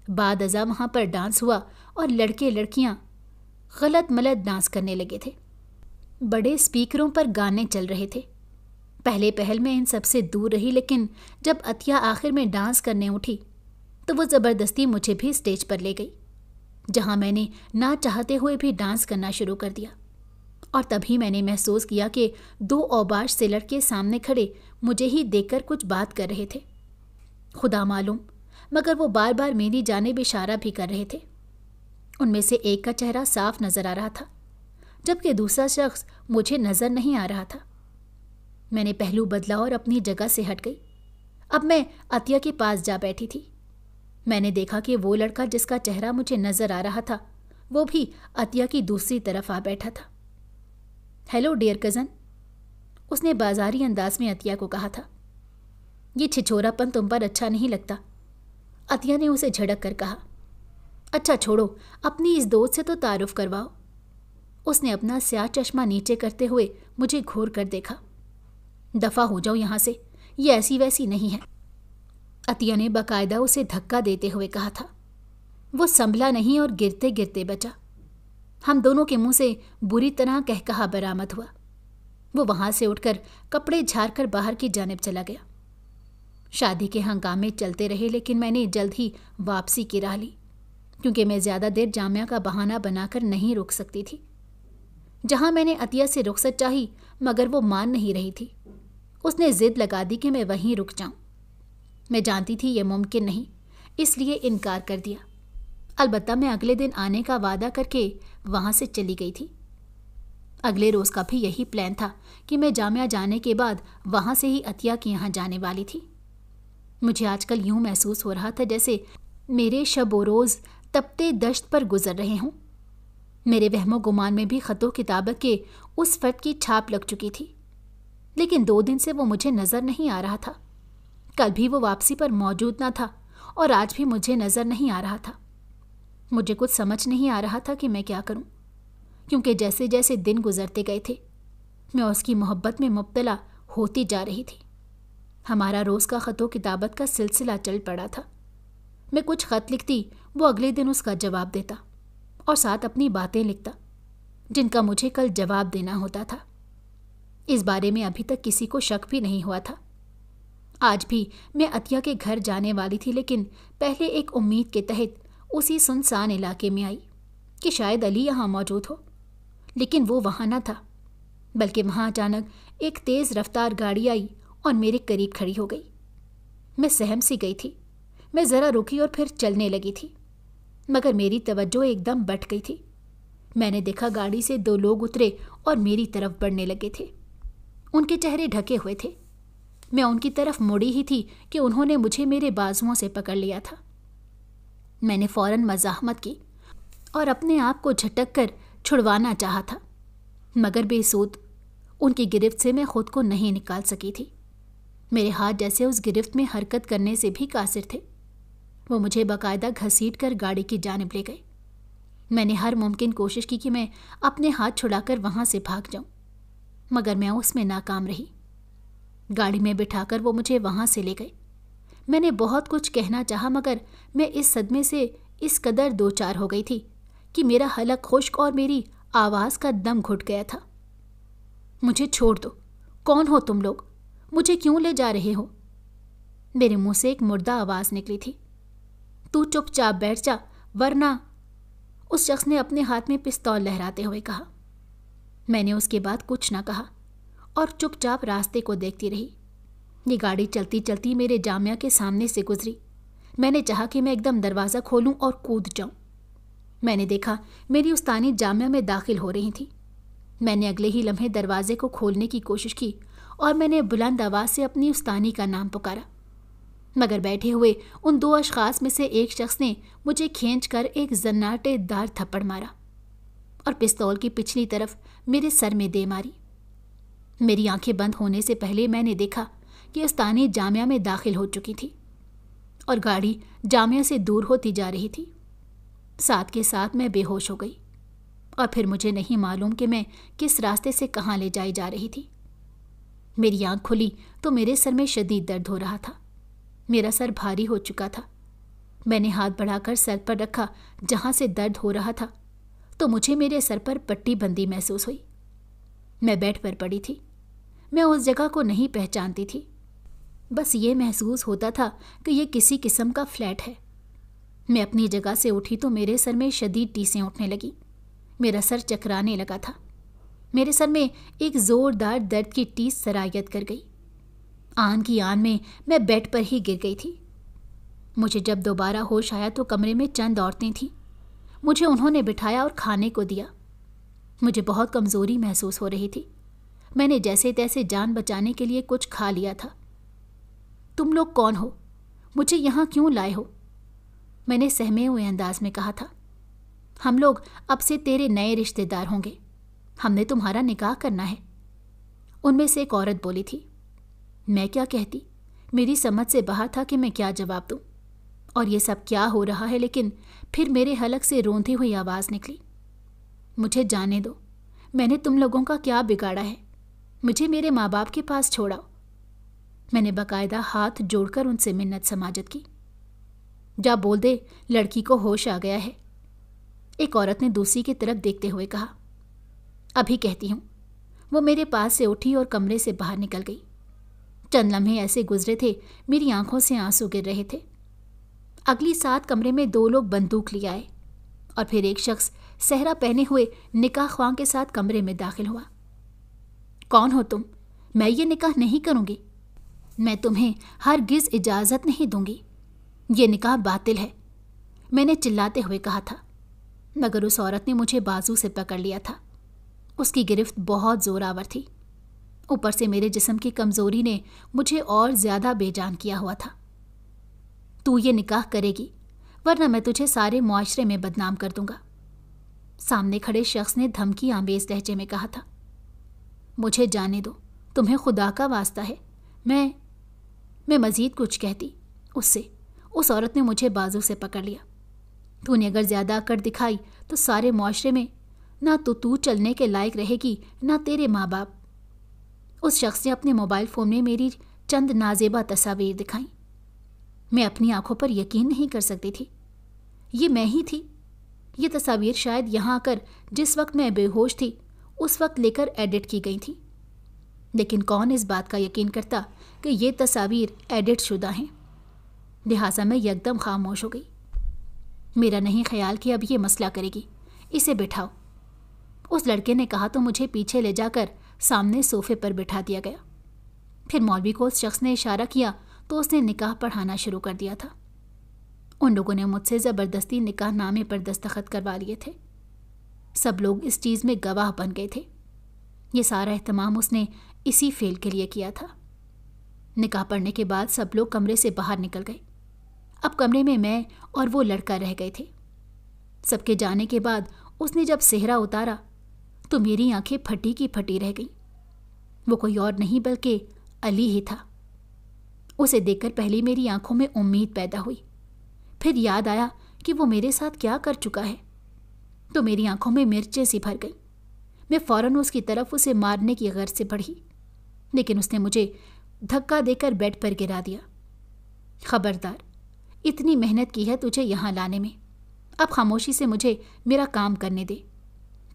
بعد ازاں وہاں پر ڈانس ہوا اور لڑکے لڑکیاں غلط ملت ڈانس کرنے لگے تھے. بڑے اسپیکروں پر گانے چل رہے تھے. پہلے پہل میں ان سب سے دور رہی لیکن جب عطیہ آخر میں ڈانس کرنے اٹھی تو وہ زبردستی مجھے بھی اسٹیج پر لے گئی جہاں میں نے نہ چاہتے ہوئے بھی ڈانس کرنا شروع کر دیا. اور تبھی میں نے محسوس کیا کہ 2 اوباش سے لڑکے سامنے کھڑے مجھے ہی دیکھ کر کچھ بات کر رہے تھے. خدا معلوم مگر وہ بار بار میری جانب اشارہ بھی کر رہے تھے. ان میں سے ایک کا چہرہ صاف نظر آ رہا تھا جبکہ دوسرا شخص مجھے نظر نہیں آ رہا تھا. میں نے پہلو بدلا اور اپنی جگہ سے ہٹ گئی. اب میں عطیہ کے پاس جا بیٹھی تھی. میں نے دیکھا کہ وہ لڑکا جس کا چہرہ مجھے نظر آ رہا تھا وہ بھی عطیہ کی دوسری طرف آ بیٹھا تھا. ہیلو ڈیئر کزن، اس نے بازاری انداز میں عطیہ کو کہا تھا. یہ چھچورا پن تم پر اچھا نہیں لگتا، عطیہ نے اسے جھڑک کر کہا. اچھا چھوڑو، اپنی اس دوست سے تو تعارف کرواؤ. اس نے اپنا سیاہ چشمہ نیچے کرتے ہوئے مجھے گھور کر دیکھا. دفع ہو جاؤ یہاں سے، یہ ایسی ویسی نہیں ہے، عطیہ نے باقاعدہ اسے دھکا دیتے ہوئے کہا تھا. وہ سنبھلا نہیں اور گرتے گرتے بچا. ہم دونوں کے منہ سے بری طرح کہکہا برآمد ہوا. وہ وہاں سے اٹھ کر کپڑے جھاڑ کر باہر کی جانب چلا گیا. شادی کے ہنگامے چلتے رہے لیکن میں نے جلد ہی واپسی کی راہ لی کیونکہ میں زیادہ دیر جامعہ کا بہانہ بنا کر نہیں رک سکتی تھی. جہاں میں نے عطیہ سے رخصت چاہی مگر وہ مان نہیں رہی تھی. اس نے ضد لگا دی کہ میں وہیں رک جاؤں. میں جانتی تھی یہ ممکن نہیں، اس لیے انکار کر دیا. البتہ میں اگلے دن آنے کا وعدہ کر کے وہاں سے چلی گئی تھی. اگلے روز کا بھی یہی پلان تھا کہ میں جامعہ جانے کے بعد وہاں سے ہی عطیہ کے یہاں جانے والی تھی. مجھے آج کل یوں محسوس ہو رہا تھا جیسے میرے شب و روز تپتے دشت پر گزر رہے ہوں. میرے وہم و گمان میں بھی خط و کتابت کے اس فرد کی چھاپ لگ چکی تھی لیکن 2 دن سے وہ مجھے نظر نہیں آ رہا تھا. کل بھی وہ واپسی پر موجود نہ تھا اور آج بھی مجھے نظر نہیں آ رہا تھا. مجھے کچھ سمجھ نہیں آ رہا تھا کہ میں کیا کروں کیونکہ جیسے جیسے دن گزرتے گئے تھے میں اس کی محبت میں مبتلا ہوتی جا رہی تھی. ہمارا روز کا خط و کتابت کا سلسلہ چل پڑا تھا. میں کچھ خط لکھتی، وہ اگلے دن اس کا جواب دیتا اور ساتھ اپنی باتیں لکھتا جن کا مجھے کل جواب دینا ہوتا تھا. اس بارے میں ابھی تک کسی کو شک بھی نہیں ہوا تھا. آج بھی میں عطیہ کے گھر جانے والی تھی لیکن پہلے ایک امید کے تحت اسی سنسان علاقے میں آئی کہ شاید علی یہاں موجود ہو، لیکن وہ وہاں نہ تھا بلکہ وہاں اچانک ایک تیز رفتار گاڑی آئی اور میرے قریب کھڑی ہو گئی. میں سہم سی گئی تھی. میں ذرا رکی اور پھر چلنے لگی تھی مگر میری توجہ ایک دم بٹ گئی تھی. میں نے دیکھا گاڑی سے 2 لوگ اترے اور میری طرف بڑھنے لگے تھے. ان کے چہرے ڈھکے ہوئے تھے. میں ان کی طرف مڑی ہی تھی کہ انہوں نے مجھے میرے بازوؤں سے پکڑ لیا تھا. میں نے فوراً مزاحمت کی اور اپنے آپ کو جھٹک کر چھڑوانا چاہا تھا مگر بے سود. ان کی گرفت سے میں خود کو نہیں نکال سکی تھی. میرے ہاتھ جیسے اس گرفت میں حرکت کرنے سے بھی قاصر تھے. وہ مجھے باقاعدہ گھسیٹ کر گاڑی کی جانب لے گئے. میں نے ہر ممکن کوشش کی کہ میں اپنے ہاتھ چھڑا کر وہاں سے بھاگ جاؤں مگر میں اس میں ناکام رہی. گاڑی میں بٹھا کر وہ مجھے وہاں سے لے گئے. میں نے بہت کچھ کہنا چاہا مگر میں اس صدمے سے اس قدر 2 چار ہو گئی تھی کہ میرا حلق خشک اور میری آواز کا دم گھٹ گیا تھا۔ مجھے چھوڑ دو، کون ہو تم لوگ؟ مجھے کیوں لے جا رہے ہو؟ میرے منہ سے ایک مردہ آواز نکلی تھی۔ تو چپ چاپ بیٹھ جا ورنہ، اس شخص نے اپنے ہاتھ میں پستول لہراتے ہوئے کہا۔ میں نے اس کے بعد کچھ نہ کہا اور چپ چاپ راستے کو دیکھتی رہی۔ یہ گاڑی چلتی چلتی میرے جامعہ کے سامنے سے گزری۔ میں نے چاہا کہ میں ایک دم دروازہ کھولوں اور کود جاؤں۔ میں نے دیکھا میری استانی جامعہ میں داخل ہو رہی تھی۔ میں نے اگلے ہی لمحے دروازے کو کھولنے کی کوشش کی اور میں نے بلند آواز سے اپنی استانی کا نام پکارا، مگر بیٹھے ہوئے ان دو اشخاص میں سے ایک شخص نے مجھے کھینچ کر ایک زناٹے دار تھپڑ مارا اور پستول کی پچھلی طرف میرے سر میں دے ماری۔ میری آنکھیں بند ہونے سے پہلے میں نے دیکھا کہ استانی جامعہ میں داخل ہو چکی تھی اور گاڑی جامعہ سے دور ہوتی جا رہی تھی۔ ساتھ کے ساتھ میں بے ہوش ہو گئی اور پھر مجھے نہیں معلوم کہ میں کس راستے سے کہاں لے جائی جا رہی تھی۔ میری آنکھ کھلی تو میرے سر میں شدید درد ہو رہا تھا۔ میرا سر بھاری ہو چکا تھا۔ میں نے ہاتھ بڑھا کر سر پر رکھا جہاں سے درد ہو رہا تھا تو مجھے میرے سر پر پٹی بندی محسوس ہوئی۔ میں بیڈ پر پڑی تھی۔ میں اس جگہ کو نہیں پہچانتی تھی، بس یہ محسوس ہوتا تھا کہ یہ کسی قسم کا فلیٹ ہے۔ میں اپنی جگہ سے اٹھی تو میرے سر میں شدید ٹیسیں اٹھنے لگیں۔ میرا سر چکرانے لگا تھا۔ میرے سر میں ایک زوردار درد کی ٹیس سرایت کر گئی۔ آن کی آن میں بیڈ پر ہی گر گئی تھی۔ مجھے جب دوبارہ ہوش آیا تو کمرے میں چند عورتیں تھیں۔ مجھے انہوں نے بٹھایا اور کھانے کو دیا۔ مجھے بہت کمزوری محسوس ہو رہی تھی۔ میں نے جیسے تیسے جان بچانے کے لیے کچھ کھا لیا تھا۔ تم لوگ کون ہو؟ مجھے یہاں کیوں لائے ہو؟ میں نے سہمے ہوئے انداز میں کہا تھا۔ ہم لوگ اب سے تیرے نئے رشتہ دار ہوں گے۔ ہم نے تمہارا نکاح کرنا ہے۔ ان میں سے ایک عورت بولی تھی۔ میں کیا کہتی؟ میری سمجھ سے باہر تھا کہ میں کیا جواب دوں اور یہ سب کیا ہو رہا ہے، لیکن پھر میرے حلق سے روندی ہوئی آواز نکلی۔ مجھے جانے دو، میں نے تم لوگوں کا کیا بگاڑا ہے؟ مجھے میرے ماں باپ کے پاس چھوڑاؤ۔ میں نے باقاعدہ ہاتھ جوڑ کر ان سے منت سماجت کی۔ جا بول دے لڑکی کو ہوش آ گیا ہے، ایک عورت نے دوسری کی طرف دیکھتے ہوئے کہا۔ ابھی کہتی ہوں۔ وہ میرے پاس سے اٹھی اور کمرے سے باہر نکل گئی۔ چند لمحے ایسے گزرے تھے میری آنکھوں سے آنسو گر رہے تھے۔ اگلی ساتھ کمرے میں دو لوگ بندوق لے آئے اور پھر ایک شخص صحرا پہنے ہوئے نکاح خواں کے ساتھ کمرے میں داخل ہوا۔ کون ہو تم؟ میں یہ نکاح نہیں کروں گی۔ میں تمہیں ہرگز اجازت نہیں دوں گی۔ یہ نکاح باطل ہے، میں نے چلاتے ہوئے کہا تھا، مگر اس عورت نے مجھے بازو سے پکڑ لیا تھا۔ اس کی گرفت بہت زور آور تھی۔ اوپر سے میرے جسم کی کمزوری نے مجھے اور زیادہ بے جان کیا ہوا تھا۔ تو یہ نکاح کرے گی ورنہ میں تجھے سارے معاشرے میں بدنام کر دوں گا، سامنے کھڑے شخص نے دھمکی آمیز لہجے میں کہا تھا۔ مجھے جانے دو، تمہیں خدا کا واسطہ ہے۔ میں مزید کچھ کہتی اس عورت نے مجھے بازو سے پکڑ لیا۔ تو نے اگر زیادہ اکڑ دکھائی تو سارے معاشرے میں نہ تو چلنے کے لائق رہے گی نہ تیرے ماں باپ۔ اس شخص نے اپنے موبائل فون میں میری چند نازیبہ تصاویر دکھائیں۔ میں اپنی آنکھوں پر یقین نہیں کر سکتی تھی۔ یہ میں ہی تھی۔ یہ تصاویر شاید یہاں آ کر جس وقت میں بے ہوش تھی اس وقت لے کر ایڈٹ کی گئی تھیں، لیکن کون اس بات کا یقین کرتا کہ یہ تصاویر ایڈٹ شدہ ہیں؟ لہٰذا میں یکدم خاموش ہو گئی۔ میرا نہیں خیال کہ اب یہ مسئلہ کرے گی، اسے بٹھاؤ، اس لڑکے نے کہا تو مجھے پیچھے لے جا کر سامنے صوفے پر بٹھا دیا گیا۔ پھر مولوی کو اس شخص نے اشارہ کیا تو اس نے نکاح پڑھانا شروع کر دیا تھا۔ ان لوگوں نے مجھ سے زبردستی نکاح نامے پر دستخط کروا لیے تھے۔ سب لوگ اس چیز میں گواہ بن گئے تھے۔ یہ سارا اہتمام اس نے اسی فعل کے لیے کیا تھا۔ نکاح پڑھنے کے بعد سب لوگ کمرے سے باہر نکل گئے۔ اب کمرے میں اور وہ لڑکا رہ گئے تھے۔ سب کے جانے کے بعد اس نے جب صحرا اتارا تو میری آنکھیں پھٹی کی پھٹی رہ گئیں۔ وہ کوئی اور نہیں بلکہ علی ہی تھا۔ اسے دیکھ کر پہلی میری آنکھوں میں امید پیدا ہوئی، پھر یاد آیا کہ وہ میرے ساتھ کیا کر چکا ہے تو میری آنکھوں میں مرچیں سی بھر گئیں۔ میں فوراً اس کی طرف اسے مارنے کی غرض سے بڑھی، لیکن اس نے مجھے دھکا دے کر بیڈ پر گرا دیا۔ خبردار، اتنی محنت کی ہے تجھے یہاں لانے میں اب خاموشی سے مجھے میرا کام کرنے دے،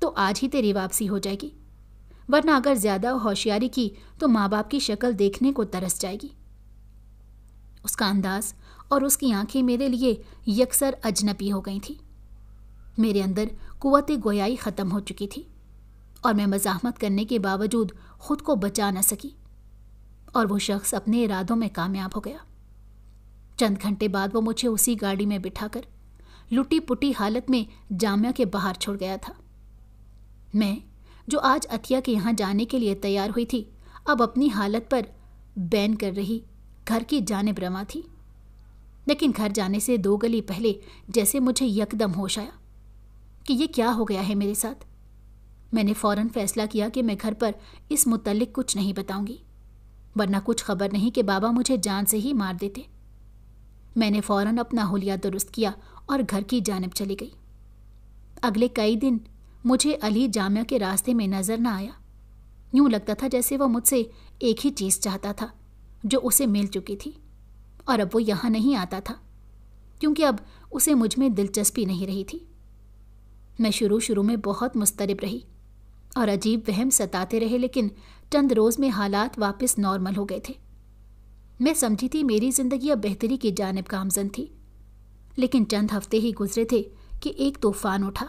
تو آج ہی تیری واپسی ہو جائے گی، ورنہ اگر زیادہ ہوشیاری کی تو ماں باپ کی شکل دیکھنے کو ترس جائے گی۔ اس کا انداز اور اس کی آنکھیں میرے لیے یکسر اجنبی ہو گئی تھیں۔ میرے اندر قوت گویائی ختم ہو چکی تھی اور میں مزاحمت کرنے کے باوجود خود کو بچا نہ سکی، اور وہ شخص اپنے ارادوں میں کامیاب ہو گیا۔ چند گھنٹے بعد وہ مجھے اسی گاڑی میں بٹھا کر لٹی پٹی حالت میں جامعہ کے باہر چھوڑ گیا تھا۔ میں جو آج عطیہ کے یہاں جانے کے لیے تیار ہوئی تھی، اب اپنی حالت پر بین کر رہی گھر کی جانب رواں تھی، لیکن گھر جانے سے 2 گلی پہلے جیسے مجھے یکدم ہوش آیا کہ یہ کیا ہو گیا ہے میرے ساتھ۔ میں نے فوراً فیصلہ کیا کہ میں گھر پر اس متعلق کچھ نہیں بتاؤں گی، ورنہ کچھ خبر نہیں کہ بابا مجھے جان سے ہی مار دیتے۔ میں نے فوراً اپنا حلیہ درست کیا اور گھر کی جانب چلی گئی۔ اگلے کئی دن مجھے علی جامعہ کے راستے میں نظر نہ آیا۔ یوں لگتا تھا جیسے وہ مجھ سے ایک ہی چیز چاہتا تھا جو اسے مل چکی تھی، اور اب وہ یہاں نہیں آتا تھا کیونکہ اب اسے مجھ میں دلچسپی نہیں رہی تھی۔ میں شروع میں بہت مضطرب رہی اور عجیب وہم ستاتے رہے، لیکن چند روز میں حالات واپس نارمل ہو گئے تھے۔ میں سمجھی تھی میری زندگی اب بہتری کی جانب گامزن تھی، لیکن چند ہفتے ہی گزرے تھے کہ ایک طوفان اٹھا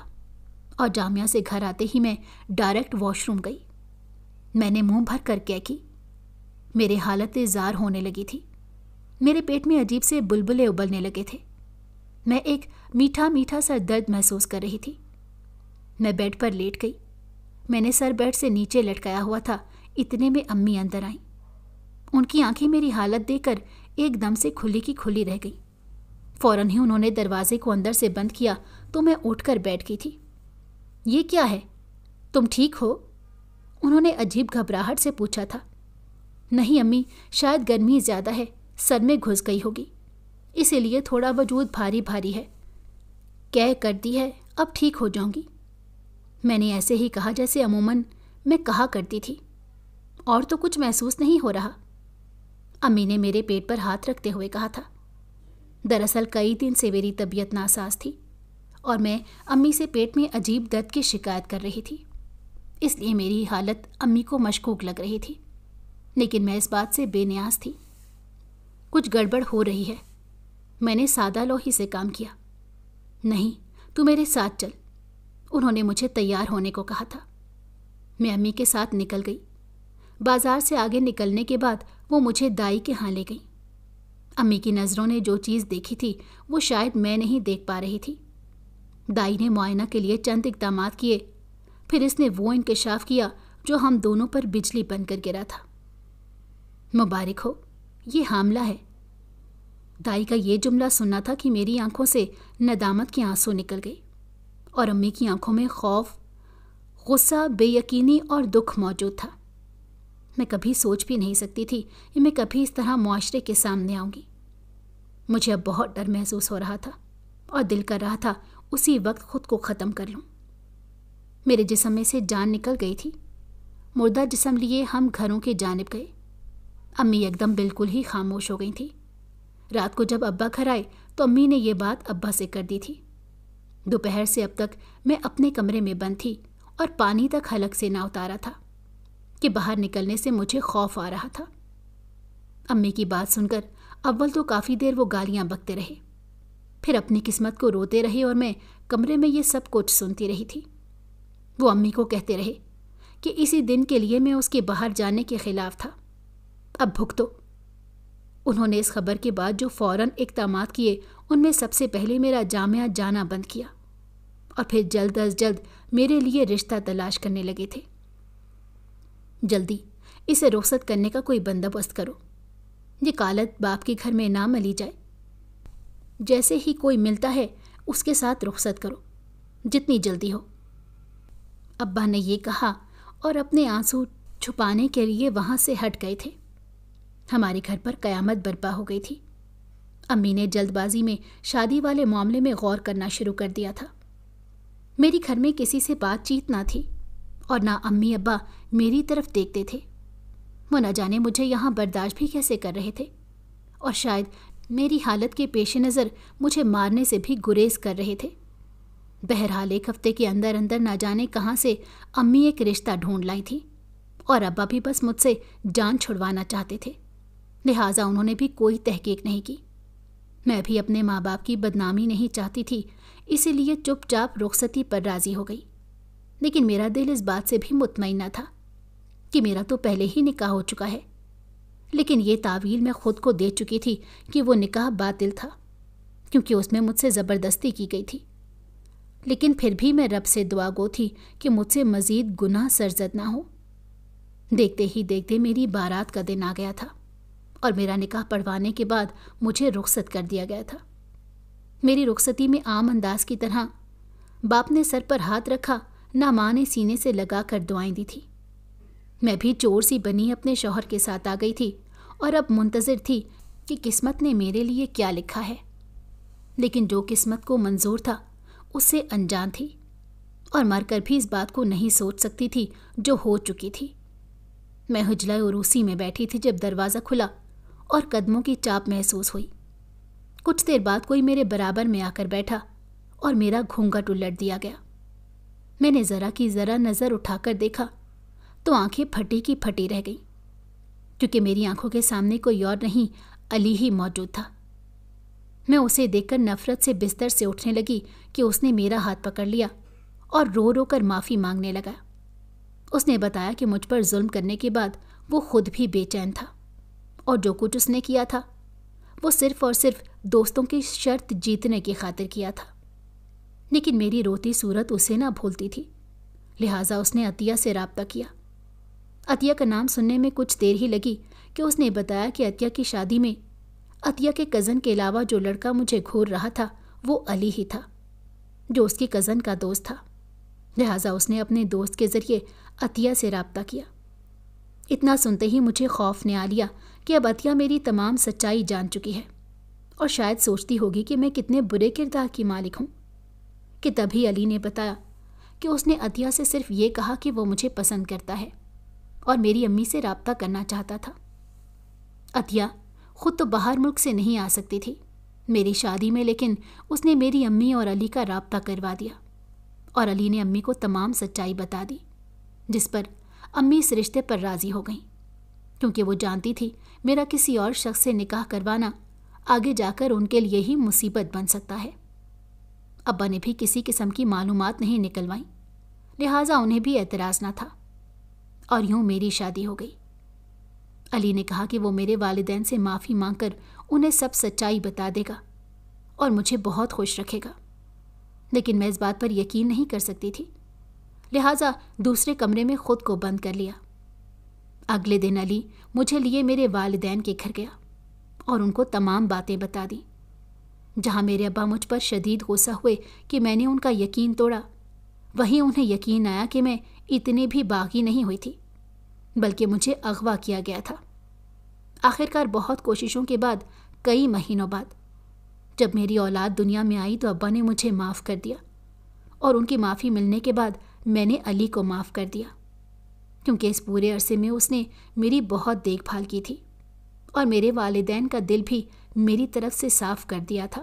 اور جامعہ سے گھر آتے ہی میں ڈائریکٹ واش روم گئی۔ میں نے منہ بھر کر کیا کی۔ میرے حالت زار ہونے لگی تھی، میرے پیٹ میں عجیب سے بلبلے ابلنے لگے تھے، میں ایک میٹھا میٹھا سا درد محسوس کر رہی تھی۔ میں بیڈ پر لیٹ گئی۔ میں نے سر بیڈ سے نیچے لٹکایا ہوا تھا، اتنے میں امی اندر آئیں۔ ان کی آنکھیں میری حالت دیکھ کر ایک دم سے کھلی کی کھلی رہ گئی۔ فوراً ہی انہوں نے دروازے کو اندر سے بند کیا تو میں اٹھ کر بیٹھ گئی تھی۔ یہ کیا ہے؟ تم ٹھیک ہو؟ انہوں نے عجیب گھبراہٹ سے پوچھا تھا۔ نہیں امی، شاید گرمی زیادہ ہے، سر میں گھس گئی ہوگی، اسی لیے تھوڑا وجود بھاری بھاری ہے۔ کہہ کر دی ہے، اب ٹھیک ہو جاؤں گی۔ میں نے ایسے ہی کہا جیسے عموماً میں کہا کرتی تھی، اور تو کچھ محسوس نہیں ہو رہا۔ امی نے میرے پیٹ پر ہاتھ رکھتے ہوئے کہا تھا۔ دراصل کئی دن سے میری طبیعت ناساز تھی اور میں امی سے پیٹ میں عجیب درد کی شکایت کر رہی تھی، اس لیے میری حالت امی کو مشکوک لگ رہی تھی، لیکن میں اس بات سے بے نیاز تھی۔ کچھ گڑبڑ ہو رہی ہے۔ میں نے سادہ لوہی سے کام کیا۔ نہیں، تو میرے ساتھ چل، انہوں نے مجھے تیار ہونے کو کہا تھا۔ میں امی کے ساتھ نکل گئی۔ بازار سے آگے نکلنے کے بعد وہ مجھے دائی کے ہاں لے گئی۔ امی کی نظروں نے جو چیز دیکھی تھی وہ شاید میں نہیں دیکھ پا رہی تھی۔ دائی نے معائنہ کے لیے چند اقدامات کیے، پھر اس نے وہ انکشاف کیا جو ہم دونوں پر بجلی بن کر گرا تھا۔ مبارک ہو، یہ حاملہ ہے۔ دائی کا یہ جملہ سننا تھا کہ میری آنکھوں سے ندامت کے آنسو نکل گئے، اور امی کی آنکھوں میں خوف، غصہ، بے یقینی اور دکھ موجود تھا۔ میں کبھی سوچ بھی نہیں سکتی تھی کہ میں کبھی اس طرح معاشرے کے سامنے آؤں گی۔ مجھے اب بہت ڈر محسوس ہو رہا تھا اور دل کر رہا تھا اسی وقت خود کو ختم کر لوں۔ میرے جسم میں سے جان نکل گئی تھی۔ مردہ جسم لیے ہم گھروں کی جانب گئے۔ امی یکدم بالکل ہی خاموش ہو گئی تھی۔ رات کو جب ابا گھر آئے تو امی نے یہ بات ابا سے کر دی تھی۔ دوپہر سے اب تک میں اپنے کمرے میں بند تھی اور پانی تک حلق سے نہ اتارا تھا کہ باہر نکلنے سے مجھے خوف آ رہا تھا۔ امی کی بات سن کر اول تو کافی دیر وہ گالیاں بکتے رہے، پھر اپنی قسمت کو روتے رہے، اور میں کمرے میں یہ سب کچھ سنتی رہی تھی۔ وہ امی کو کہتے رہے کہ اسی دن کے لیے میں اس کے باہر جانے کے خلاف تھا، اب بھگتو۔ انہوں نے اس خبر کے بعد جو فوراً اقدامات کیے ان میں سب سے پہلے میرا جامعہ جانا بند کیا، اور پھر جلد از جلد میرے لیے رشتہ تلاش کرنے لگے تھے۔ جلدی اسے رخصت کرنے کا کوئی بندوبست کرو، یہ کالت باپ کے گھر میں نہ ملی جائے۔ جیسے ہی کوئی ملتا ہے اس کے ساتھ رخصت کرو، جتنی جلدی ہو۔ ابا نے یہ کہا اور اپنے آنسو چھپانے کے لیے وہاں سے ہٹ گئے تھے۔ ہمارے گھر پر قیامت برپا ہو گئی تھی۔ امی نے جلد بازی میں شادی والے معاملے میں غور کرنا شروع کر دیا تھا۔ میری گھر میں کسی سے بات چیت نہ تھی اور نہ امی ابا میری طرف دیکھتے تھے۔ وہ نہ جانے مجھے یہاں برداشت بھی کیسے کر رہے تھے، اور شاید میری حالت کے پیش نظر مجھے مارنے سے بھی گریز کر رہے تھے۔ بہرحال 1 ہفتے کے اندر اندر نہ جانے کہاں سے امی ایک رشتہ ڈھونڈ لائی تھی اور ابا بھی بس مجھ سے جان چھڑوانا چاہتے تھے، لہٰذا انہوں نے بھی کوئی تحقیق نہیں کی۔ میں بھی اپنے ماں باپ کی بدنامی نہیں چاہتی تھی، اسی لیے چپ چاپ رخصتی پر راضی ہو گئی۔ لیکن میرا دل اس بات سے بھی مطمئن نہ تھا کہ میرا تو پہلے ہی نکاح ہو چکا ہے، لیکن یہ تعویل میں خود کو دے چکی تھی کہ وہ نکاح باطل تھا، کیونکہ اس میں مجھ سے زبردستی کی گئی تھی۔ لیکن پھر بھی میں رب سے دعا گو تھی کہ مجھ سے مزید گناہ سرزد نہ ہو۔ دیکھتے ہی دیکھتے میری بارات کا دن آ گیا تھا اور میرا نکاح پڑھوانے کے بعد مجھے رخصت کر دیا گیا تھا۔ میری رخصتی میں عام انداز کی طرح باپ نے سر پر ہاتھ رکھا، نہ ماں نے سینے سے لگا کر دعائیں دی تھی۔ میں بھی چور سی بنی اپنے شوہر کے ساتھ آ گئی تھی اور اب منتظر تھی کہ قسمت نے میرے لیے کیا لکھا ہے۔ لیکن جو قسمت کو منظور تھا اس سے انجان تھی اور مر کر بھی اس بات کو نہیں سوچ سکتی تھی جو ہو چکی تھی۔ میں حجرہ عروسی میں بیٹھی تھی جب دروازہ کھلا اور قدموں کی چاپ محسوس ہوئی۔ کچھ دیر بعد کوئی میرے برابر میں آ کر بیٹھا اور میرا گھونگھٹ الٹ دیا گیا۔ میں نے ذرا کی ذرا نظر اٹھا کر دیکھا تو آنکھیں پھٹی کی پھٹی رہ گئیں، کیونکہ میری آنکھوں کے سامنے کوئی اور نہیں، علی ہی موجود تھا۔ میں اسے دیکھ کر نفرت سے بستر سے اٹھنے لگی کہ اس نے میرا ہاتھ پکڑ لیا اور رو رو کر معافی مانگنے لگا۔ اس نے بتایا کہ مجھ پر ظلم کرنے کے بعد وہ خود بھی بے چین تھا اور جو کچھ اس نے کیا تھا وہ صرف اور صرف دوستوں کی شرط جیتنے کی خاطر کیا تھا۔ لیکن میری روتی صورت اسے نہ بھولتی تھی، لہٰذا اس نے عطیہ سے رابطہ کیا۔ عطیہ کا نام سننے میں کچھ دیر ہی لگی کہ اس نے بتایا کہ عطیہ کی شادی میں عطیہ کے کزن کے علاوہ جو لڑکا مجھے گھور رہا تھا وہ علی ہی تھا، جو اس کی کزن کا دوست تھا، لہٰذا اس نے اپنے دوست کے ذریعے عطیہ سے رابطہ کیا۔ اتنا سنتے ہی مجھے خوف نے آ لیا کہ اب عطیہ میری تمام سچائی جان چکی ہے اور شاید سوچتی ہوگی کہ میں کتنے برے کردار کی مالک ہوں، کہ تبھی علی نے بتایا کہ اس نے عطیہ سے صرف یہ کہا کہ وہ مجھے پسند کرتا ہے اور میری امی سے رابطہ کرنا چاہتا تھا۔ عطیہ خود تو باہر ملک سے نہیں آ سکتی تھی میری شادی میں، لیکن اس نے میری امی اور علی کا رابطہ کروا دیا اور علی نے امی کو تمام سچائی بتا دی، جس پر امی اس رشتے پر راضی ہو گئیں، کیونکہ وہ جانتی تھی میرا کسی اور شخص سے نکاح کروانا آگے جا کر ان کے لیے ہی مصیبت بن سکتا ہے۔ ابا نے بھی کسی قسم کی معلومات نہیں نکلوائیں، لہٰذا انہیں بھی اعتراض نہ تھا اور یوں میری شادی ہو گئی۔ علی نے کہا کہ وہ میرے والدین سے معافی مانگ کر انہیں سب سچائی بتا دے گا اور مجھے بہت خوش رکھے گا، لیکن میں اس بات پر یقین نہیں کر سکتی تھی، لہٰذا دوسرے کمرے میں خود کو بند کر لیا۔ اگلے دن علی مجھے لیے میرے والدین کے گھر گیا اور ان کو تمام باتیں بتا دیں۔ جہاں میرے ابا مجھ پر شدید غصہ ہوئے کہ میں نے ان کا یقین توڑا، وہیں انہیں یقین آیا کہ میں اتنی بھی باغی نہیں ہوئی تھی، بلکہ مجھے اغوا کیا گیا تھا۔ آخرکار بہت کوششوں کے بعد، کئی مہینوں بعد، جب میری اولاد دنیا میں آئی تو ابا نے مجھے معاف کر دیا اور ان کی معافی ملنے کے بعد میں نے علی کو معاف کر دیا، کیونکہ اس پورے عرصے میں اس نے میری بہت دیکھ بھال کی تھی اور میرے والدین کا دل بھی میری طرف سے صاف کر دیا تھا۔